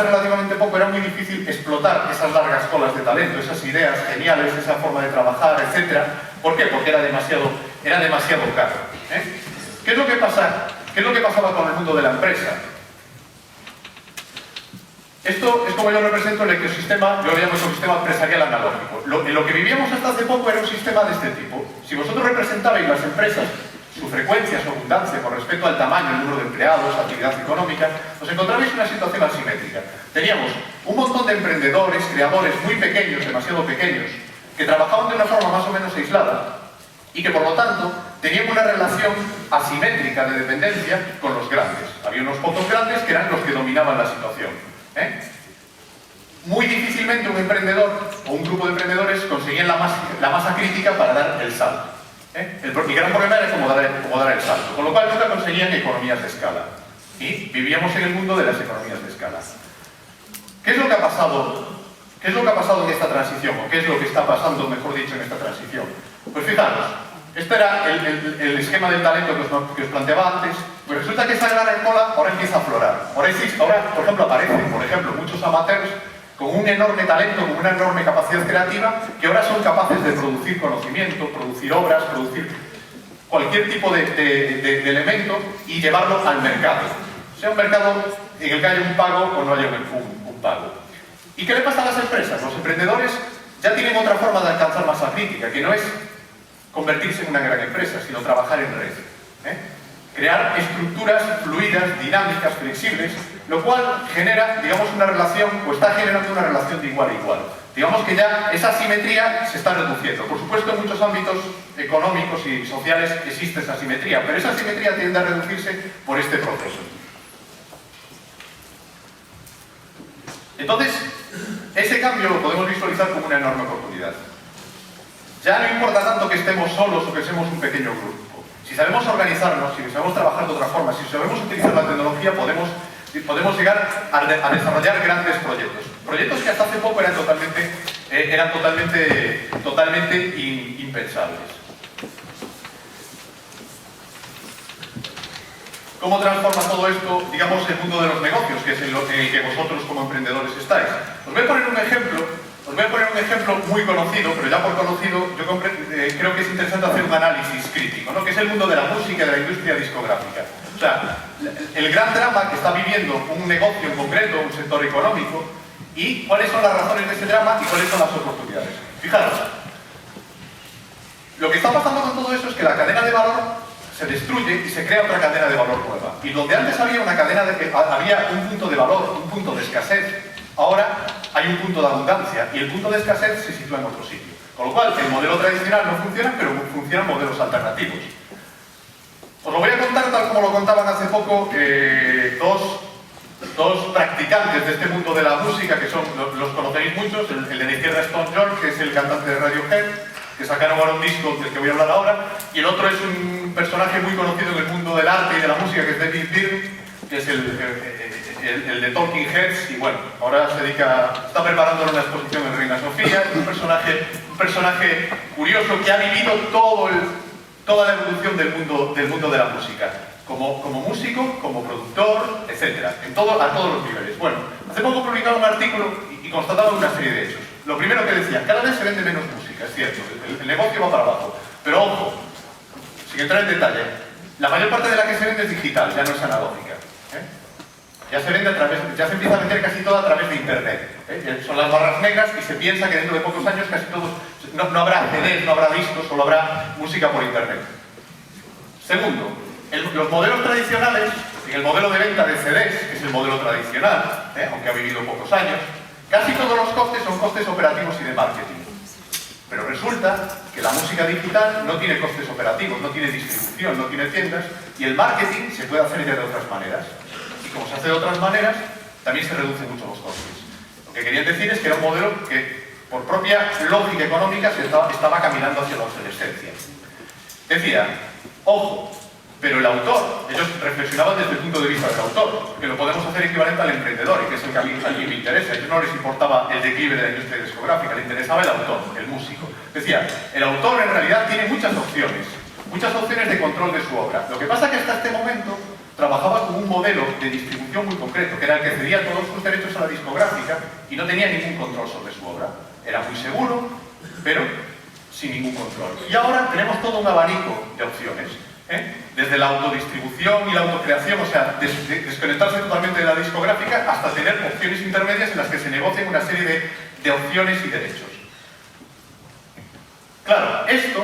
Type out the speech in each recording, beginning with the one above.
relativamente poco, era muy difícil explotar esas largas colas de talento, esas ideas geniales, esa forma de trabajar, etc. ¿Por qué? Porque era demasiado caro. ¿Qué es lo que pasaba con el mundo de la empresa? Esto es como yo represento el ecosistema, yo lo llamo ecosistema empresarial analógico. Lo que vivíamos hasta hace poco era un sistema de este tipo. Si vosotros representabais las empresas, su frecuencia, su abundancia con respecto al tamaño, el número de empleados, actividad económica, os encontrabais en una situación asimétrica. Teníamos un montón de emprendedores, creadores muy pequeños, demasiado pequeños, que trabajaban de una forma más o menos aislada y que por lo tanto tenían una relación asimétrica de dependencia con los grandes. Había unos pocos grandes que eran los que dominaban la situación. Muy difícilmente un emprendedor o un grupo de emprendedores conseguían la masa crítica para dar el salto. El gran problema era cómo dar el salto, con lo cual nunca conseguían economías de escala. Y vivíamos en el mundo de las economías de escala. ¿Qué es lo que ha pasado? ¿Qué es lo que ha pasado en esta transición? ¿O qué es lo que está pasando, mejor dicho, en esta transición? Pues fijaros, este era el esquema del talento que os planteaba antes. Pues resulta que esa gran cola ahora empieza a aflorar. Ahora, por ejemplo, aparecen muchos amateurs con un enorme talento, con una enorme capacidad creativa, que ahora son capaces de producir conocimiento, producir obras, producir cualquier tipo de elemento y llevarlo al mercado. Sea un mercado en el que haya un pago o no haya un pago. ¿Y qué le pasa a las empresas? Los emprendedores ya tienen otra forma de alcanzar masa crítica, que no es convertirse en una gran empresa, sino trabajar en red. Crear estructuras fluidas, dinámicas, flexibles, lo cual genera, digamos, una relación, o está generando una relación de igual a igual. Digamos que ya esa asimetría se está reduciendo. Por supuesto, en muchos ámbitos económicos y sociales existe esa asimetría, pero esa asimetría tiende a reducirse por este proceso. Entonces, ese cambio lo podemos visualizar como una enorme oportunidad. Ya no importa tanto que estemos solos o que seamos un pequeño grupo. Si sabemos organizarnos, si sabemos trabajar de otra forma, si sabemos utilizar la tecnología, podemos llegar a desarrollar grandes proyectos. Proyectos que hasta hace poco eran totalmente impensables. ¿Cómo transforma todo esto, digamos, el mundo de los negocios, que es en el que vosotros como emprendedores estáis? Os voy a poner un ejemplo muy conocido, pero ya por conocido, yo creo que es interesante hacer un análisis crítico, ¿no? Que es el mundo de la música y de la industria discográfica. O sea, el gran drama que está viviendo un negocio en concreto, un sector económico, y cuáles son las razones de ese drama y cuáles son las oportunidades. Fijaros, lo que está pasando con todo eso es que la cadena de valor se destruye y se crea otra cadena de valor nueva. Y donde antes había había un punto de valor, un punto de escasez, ahora hay un punto de abundancia y el punto de escasez se sitúa en otro sitio. Con lo cual, el modelo tradicional no funciona, pero funcionan modelos alternativos. Os lo voy a contar tal como lo contaban hace poco dos practicantes de este mundo de la música, que son, los conoceréis muchos, el de la izquierda es Tom York, que es el cantante de Radiohead, que sacaron ahora un disco del que voy a hablar ahora, y el otro es un personaje muy conocido en el mundo del arte y de la música, que es David Byrne, que es el de Talking Heads, y bueno, ahora está preparando una exposición en Reina Sofía. Es un personaje curioso que ha vivido toda la evolución del mundo de la música, como músico, como productor, etc. A todos los niveles. Bueno, hace poco publicaba un artículo y constataba una serie de hechos. Lo primero que decía, cada vez se vende menos música, es cierto, el negocio va para abajo, pero ojo, sin entrar en detalle, la mayor parte de la que se vende es digital, ya no es analógica. Ya se empieza a vender casi todo a través de internet. Son las barras negras y se piensa que dentro de pocos años casi todos, no habrá CDs, no habrá discos, solo habrá música por internet. Segundo, los modelos tradicionales, en el modelo de venta de CDs, que es el modelo tradicional, aunque ha vivido pocos años, casi todos los costes son costes operativos y de marketing. Pero resulta que la música digital no tiene costes operativos, no tiene distribución, no tiene tiendas, y el marketing se puede hacer de otras maneras. Y como se hace de otras maneras, también se reducen mucho los costes. Lo que quería decir es que era un modelo que, por propia lógica económica, estaba caminando hacia la obsolescencia. Decía, ojo, pero el autor, ellos reflexionaban desde el punto de vista del autor, que lo podemos hacer equivalente al emprendedor, y que es el que a mí me interesa. A ellos no les importaba el declive de la industria discográfica, les interesaba el autor, el músico. Decía, el autor en realidad tiene muchas opciones de control de su obra. Lo que pasa es que hasta este momento trabajaba con un modelo de distribución muy concreto, que era el que cedía todos sus derechos a la discográfica y no tenía ningún control sobre su obra. Era muy seguro, pero sin ningún control. Y ahora tenemos todo un abanico de opciones, desde la autodistribución y la autocreación, o sea, desconectarse totalmente de la discográfica, hasta tener opciones intermedias en las que se negocien una serie de opciones y derechos. Claro, esto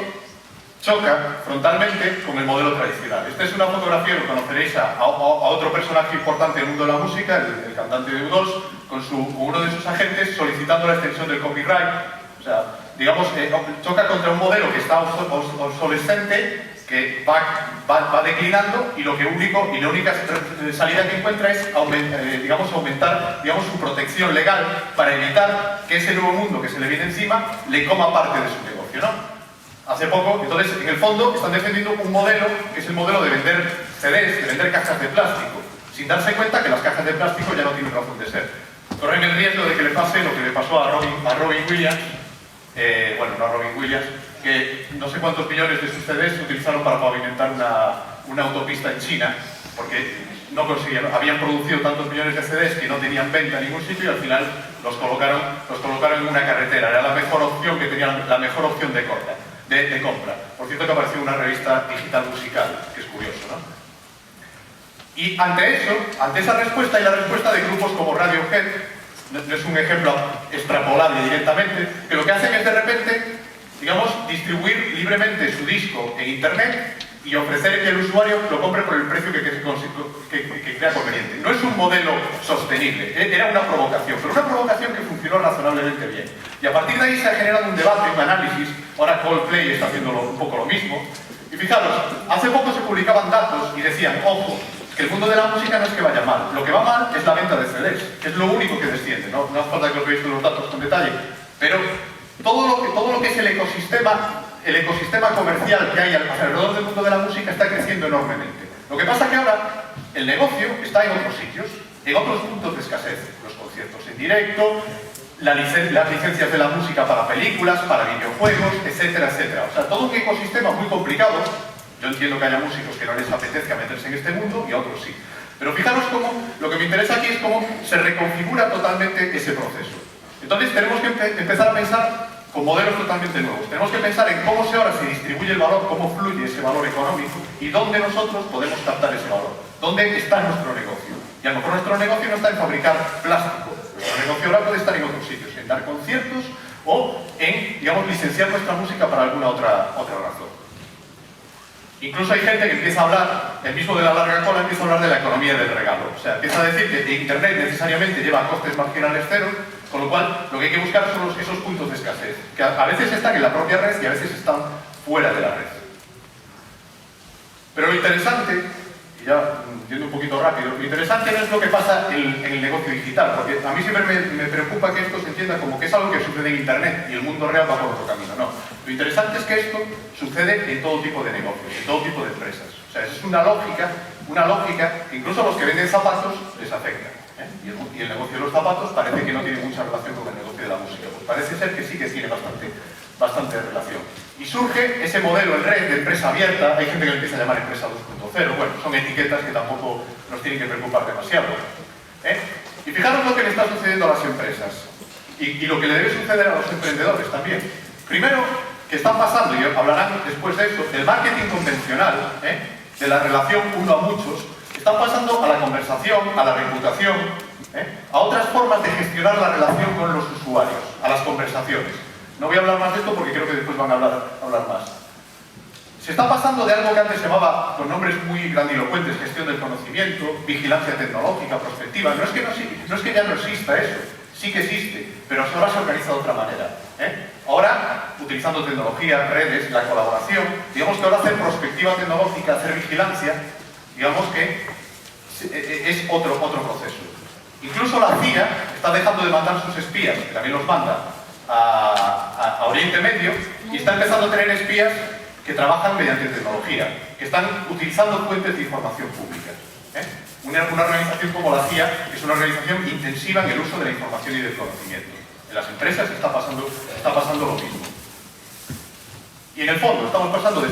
choca frontalmente con el modelo tradicional. Esta es una fotografía, lo conoceréis a otro personaje importante del mundo de la música, el cantante de U2, con uno de sus agentes solicitando la extensión del copyright. O sea, digamos, choca contra un modelo que está obsolescente, que va declinando y la única salida que encuentra es aumentar su protección legal para evitar que ese nuevo mundo que se le viene encima le coma parte de su negocio, ¿no? Hace poco, entonces, en el fondo, están defendiendo un modelo que es el modelo de vender CDs, de vender cajas de plástico, sin darse cuenta que las cajas de plástico ya no tienen razón de ser. Corren el riesgo de que le pase lo que le pasó a Robin Williams, bueno, no a Robin Williams, que no sé cuántos millones de sus CDs se utilizaron para pavimentar una autopista en China, porque no conseguían, habían producido tantos millones de CDs que no tenían venta en ningún sitio y al final los colocaron en una carretera. Era la mejor opción que tenían, la mejor opción de compra. Por cierto, que apareció en una revista digital musical, que es curioso, ¿no? Y ante eso, ante esa respuesta y la respuesta de grupos como Radiohead, no es un ejemplo extrapolable directamente, que lo que hacen es de repente, digamos, distribuir libremente su disco en internet y ofrecer que el usuario lo compre por el precio que crea conveniente. No es un modelo sostenible, era una provocación, pero una provocación que funcionó razonablemente bien. Y a partir de ahí se ha generado un debate, un análisis. Ahora Coldplay está haciendo un poco lo mismo. Y fijaros, hace poco se publicaban datos y decían, ojo, que el mundo de la música no es que vaya mal, lo que va mal es la venta de CDs, que es lo único que desciende, no hace falta que os veáis los datos con detalle, pero todo lo que es el ecosistema comercial que hay alrededor del mundo de la música está creciendo enormemente. Lo que pasa es que ahora el negocio está en otros sitios, en otros puntos de escasez, los conciertos en directo, las licencias de la música para películas, para videojuegos, etcétera, etcétera. O sea, todo un ecosistema muy complicado. Yo entiendo que haya músicos que no les apetezca meterse en este mundo y a otros sí. Pero fijaros cómo, lo que me interesa aquí es cómo se reconfigura totalmente ese proceso. Entonces tenemos que empezar a pensar con modelos totalmente nuevos. Tenemos que pensar en cómo ahora se distribuye el valor, cómo fluye ese valor económico y dónde nosotros podemos captar ese valor. ¿Dónde está nuestro negocio? Y a lo mejor nuestro negocio no está en fabricar plástico. Nuestro negocio ahora puede estar en otros sitios, en dar conciertos o en, digamos, licenciar nuestra música para alguna otra razón. Incluso hay gente que empieza a hablar, el mismo de la larga cola empieza a hablar de la economía del regalo. O sea, empieza a decir que Internet necesariamente lleva costes marginales cero, con lo cual lo que hay que buscar son esos puntos de escasez, que a veces están en la propia red y a veces están fuera de la red. Pero lo interesante, y ya yendo un poquito rápido, lo interesante no es lo que pasa en el negocio digital, porque a mí siempre me preocupa que esto se entienda como que es algo que sucede en Internet y el mundo real va por otro camino. No, lo interesante es que esto sucede en todo tipo de negocios, en todo tipo de empresas. O sea, es una lógica que incluso a los que venden zapatos les afecta. Y el negocio de los zapatos parece que no tiene mucha relación con el negocio de la música. Pues parece ser que sí que tiene bastante relación. Y surge ese modelo en red de empresa abierta, hay gente que lo empieza a llamar empresa 2.0, bueno, son etiquetas que tampoco nos tienen que preocupar demasiado. Y fijaros lo que le está sucediendo a las empresas y lo que le debe suceder a los emprendedores también. Primero, que están pasando, y hablarán después de esto, del marketing convencional, de la relación uno a muchos, están pasando a la conversación, a la reputación, a otras formas de gestionar la relación con los usuarios, a las conversaciones. No voy a hablar más de esto porque creo que después van a hablar más. Se está pasando de algo que antes se llamaba, con nombres muy grandilocuentes, gestión del conocimiento, vigilancia tecnológica, prospectiva. No es que ya no exista eso, sí que existe, pero ahora se organiza de otra manera. Ahora, utilizando tecnología, redes, la colaboración, digamos que ahora hacer prospectiva tecnológica, hacer vigilancia, digamos que es otro proceso. Incluso la CIA está dejando de mandar sus espías, que también los manda, a Oriente Medio, y está empezando a tener espías que trabajan mediante tecnología, que están utilizando fuentes de información pública. Una organización como la CIA es una organización intensiva en el uso de la información y del conocimiento. En las empresas está pasando lo mismo. Y en el fondo estamos pasando de